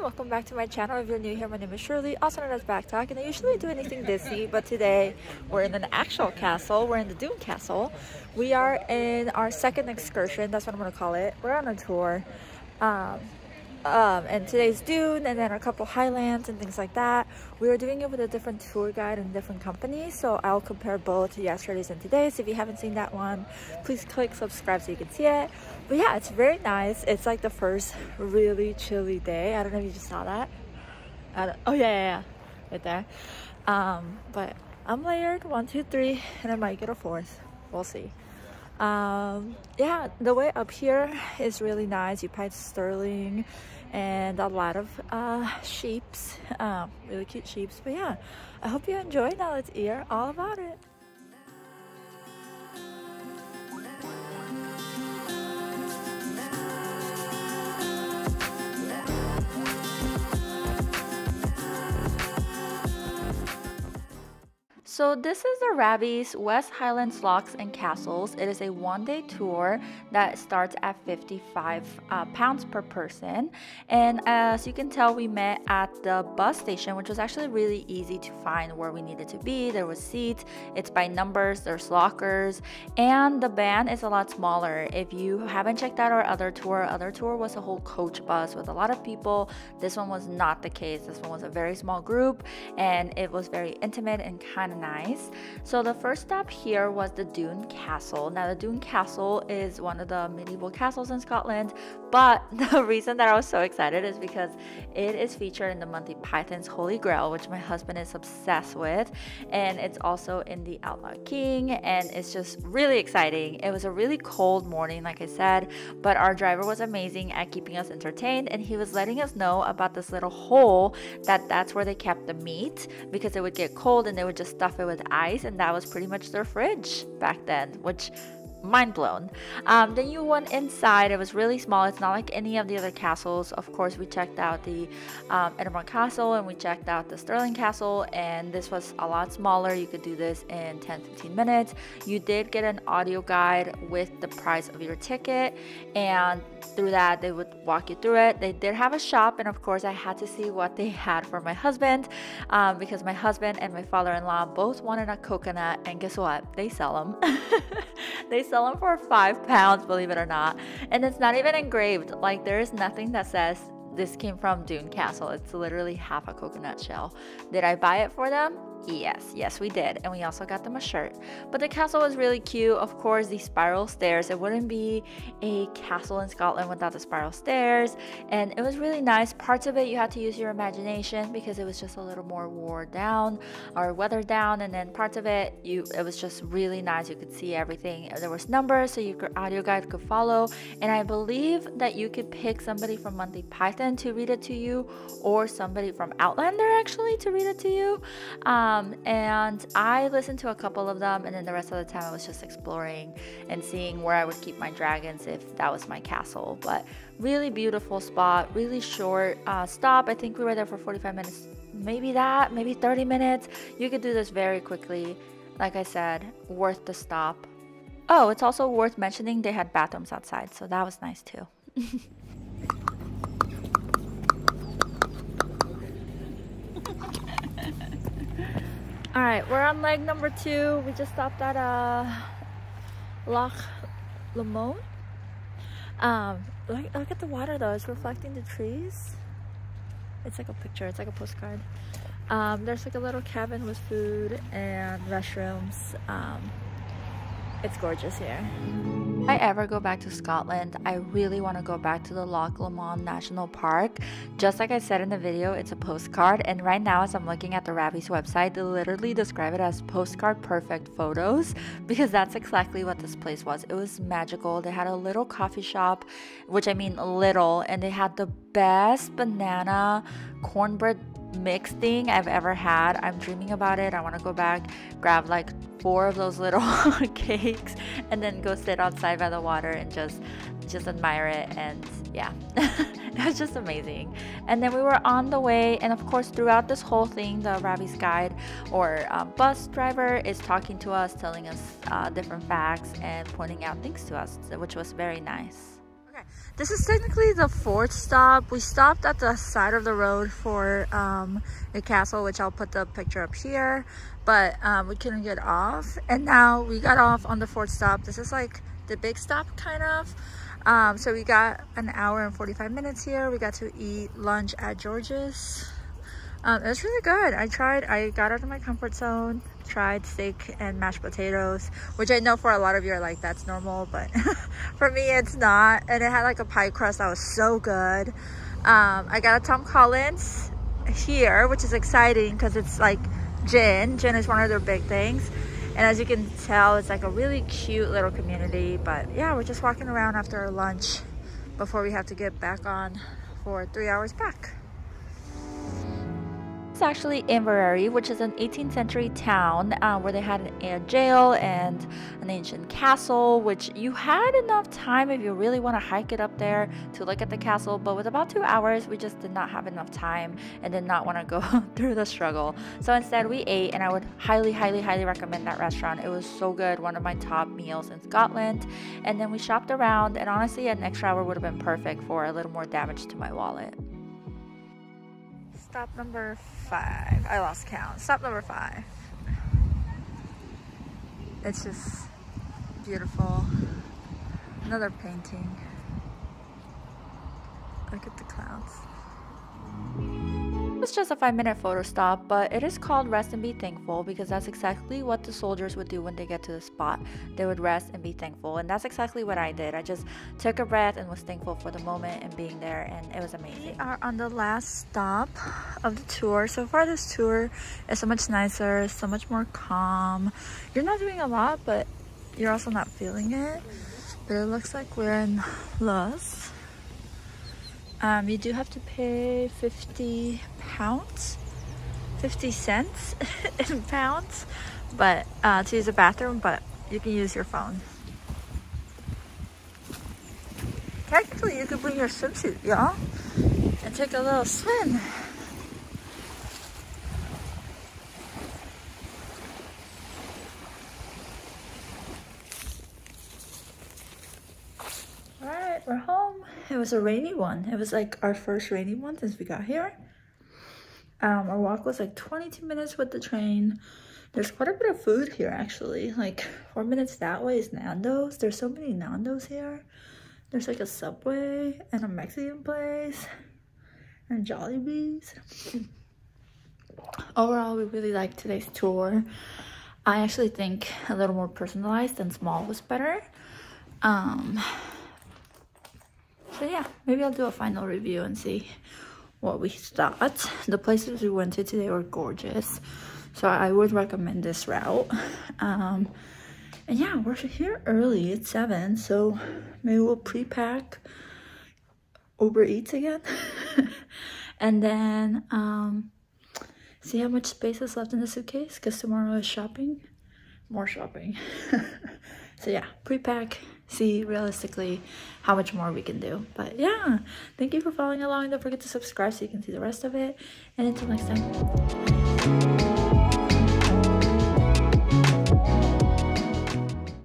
welcome back to my channel. If you're new here, my name is Shirley, also known as Backtalk, and I usually do anything Disney, but today we're in an actual castle. We're in the Dune Castle. We are in our second excursion, that's what I'm going to call it. We're on a tour, and today's Dune and then a couple Highlands and things like that. We were doing it with a different tour guide and different company, so I'll compare both yesterday's and today's. If you haven't seen that one, please click subscribe so you can see it. But yeah, it's very nice. It's like the first really chilly day. I don't know if you just saw that. Oh yeah, right there. But I'm layered 1, 2, 3, and I might get a fourth. We'll see. Yeah, the way up here is really nice. You pass Sterling and a lot of sheeps, really cute sheeps. But yeah, I hope you enjoy. Now let's hear all about it. So this is the Rabbie's West Highlands Locks and Castles. It is a one-day tour that starts at 55 pounds per person. And as you can tell, we met at the bus station, which was actually really easy to find where we needed to be. There was seats, it's by numbers, there's lockers, and the van is a lot smaller. If you haven't checked out our other tour was a whole coach bus with a lot of people. This one was not the case. This one was a very small group, and it was very intimate and kind of nice. So the first stop here was the Dune Castle. Now the Dune Castle is one of the medieval castles in Scotland, but the reason that I was so excited is because it is featured in the Monty Python's Holy Grail, which my husband is obsessed with, and it's also in the Outlaw King, and it's just really exciting. It was a really cold morning, like I said, but our driver was amazing at keeping us entertained, and he was letting us know about this little hole that's where they kept the meat, because it would get cold and they would just stuff it with ice, and that was pretty much their fridge back then, which mind blown. Then you went inside. It was really small. It's not like any of the other castles. Of course, we checked out the Edinburgh Castle and we checked out the Stirling Castle, and this was a lot smaller. You could do this in 10-15 minutes. You did get an audio guide with the price of your ticket, and through that they would walk you through it. They did have a shop, and of course I had to see what they had for my husband, because my husband and my father-in-law both wanted a coconut, and guess what? They sell them. They sell them for 5 pounds, believe it or not, and it's not even engraved. Like, there is nothing that says this came from Dune Castle. It's literally half a coconut shell. Did I buy it for them? Yes we did, and we also got them a shirt. But the castle was really cute. Of course, the spiral stairs, it wouldn't be a castle in Scotland without the spiral stairs, and it was really nice. Parts of it you had to use your imagination because it was just a little more worn down or weathered down, and then parts of it it was just really nice. You could see everything. There was numbers so your audio guide could follow, and I believe that you could pick somebody from Monty Python to read it to you, or somebody from Outlander actually to read it to you. And I listened to a couple of them, and then the rest of the time I was just exploring and seeing where I would keep my dragons if that was my castle. But really beautiful spot, really short stop. I think we were there for 45 minutes, maybe 30 minutes. You could do this very quickly. Like I said, worth the stop. Oh, it's also worth mentioning they had bathrooms outside, so that was nice too. Alright, we're on leg number 2. We just stopped at Loch Lomond. Look at the water though, it's reflecting the trees. It's like a picture, it's like a postcard. There's like a little cabin with food and restrooms. It's gorgeous here. If I ever go back to Scotland, I really want to go back to the Loch Lomond National Park. Just like I said in the video, it's a postcard, and right now as I'm looking at the Rabbie's website, they literally describe it as postcard perfect photos, because that's exactly what this place was. It was magical. They had a little coffee shop, which I mean little, and they had the best banana cornbread mix thing I've ever had. I'm dreaming about it. I want to go back, grab like 4 of those little cakes, and then go sit outside by the water and just admire it. And yeah, it was just amazing. And then we were on the way, and of course throughout this whole thing, the Rabbie's guide or bus driver is talking to us, telling us different facts and pointing out things to us, which was very nice. Okay, this is technically the 4th stop. We stopped at the side of the road for a castle, which I'll put the picture up here, but we couldn't get off, and now we got off on the 4th stop. This is like the big stop kind of. So we got an hour and 45 minutes here. We got to eat lunch at George's. It was really good. I got out of my comfort zone, tried steak and mashed potatoes, which I know for a lot of you are like, that's normal, but for me it's not. And it had like a pie crust that was so good. I got a Tom Collins here, which is exciting because it's like gin. Gin is one of their big things. And as you can tell, it's like a really cute little community. But yeah, we're just walking around after our lunch before we have to get back on for 3 hours back. It's actually Inverary, which is an 18th century town where they had a jail and an ancient castle, which you had enough time if you really want to hike it up there to look at the castle, but with about 2 hours we just did not have enough time and did not want to go through the struggle. So instead we ate, and I would highly recommend that restaurant. It was so good, one of my top meals in Scotland. And then we shopped around, and honestly an extra hour would have been perfect for a little more damage to my wallet. Stop number 5. I lost count. Stop number 5. It's just beautiful. Another painting. Look at the clouds. It's just a 5-minute photo stop, but it is called Rest and Be Thankful because that's exactly what the soldiers would do when they get to the spot. They would rest and be thankful, and that's exactly what I did. I just took a breath and was thankful for the moment and being there, and it was amazing. We are on the last stop of the tour. So far this tour is so much nicer, so much more calm. You're not doing a lot, but you're also not feeling it. But it looks like we're in Loos. You do have to pay 50 cents in pounds, but to use the bathroom, but you can use your phone. Technically, you could bring your swimsuit, y'all, and take a little swim. Alright, we're home. It was a rainy one. It was like our first rainy one since we got here. Our walk was like 22 minutes with the train. There's quite a bit of food here actually. Like 4 minutes that way is Nando's. There's so many Nando's here. There's like a Subway and a Mexican place and Jollibee's. Overall, we really liked today's tour. I actually think a little more personalized and small was better. So yeah, maybe I'll do a final review and see what we thought. The places we went to today were gorgeous, so I would recommend this route. And yeah, we're here early. It's 7, so maybe we'll pre-pack Uber Eats again. And then see how much space is left in the suitcase, because tomorrow is shopping. More shopping. So yeah, pre-pack, see realistically how much more we can do. But yeah, thank you for following along. Don't forget to subscribe so you can see the rest of it. And until next time.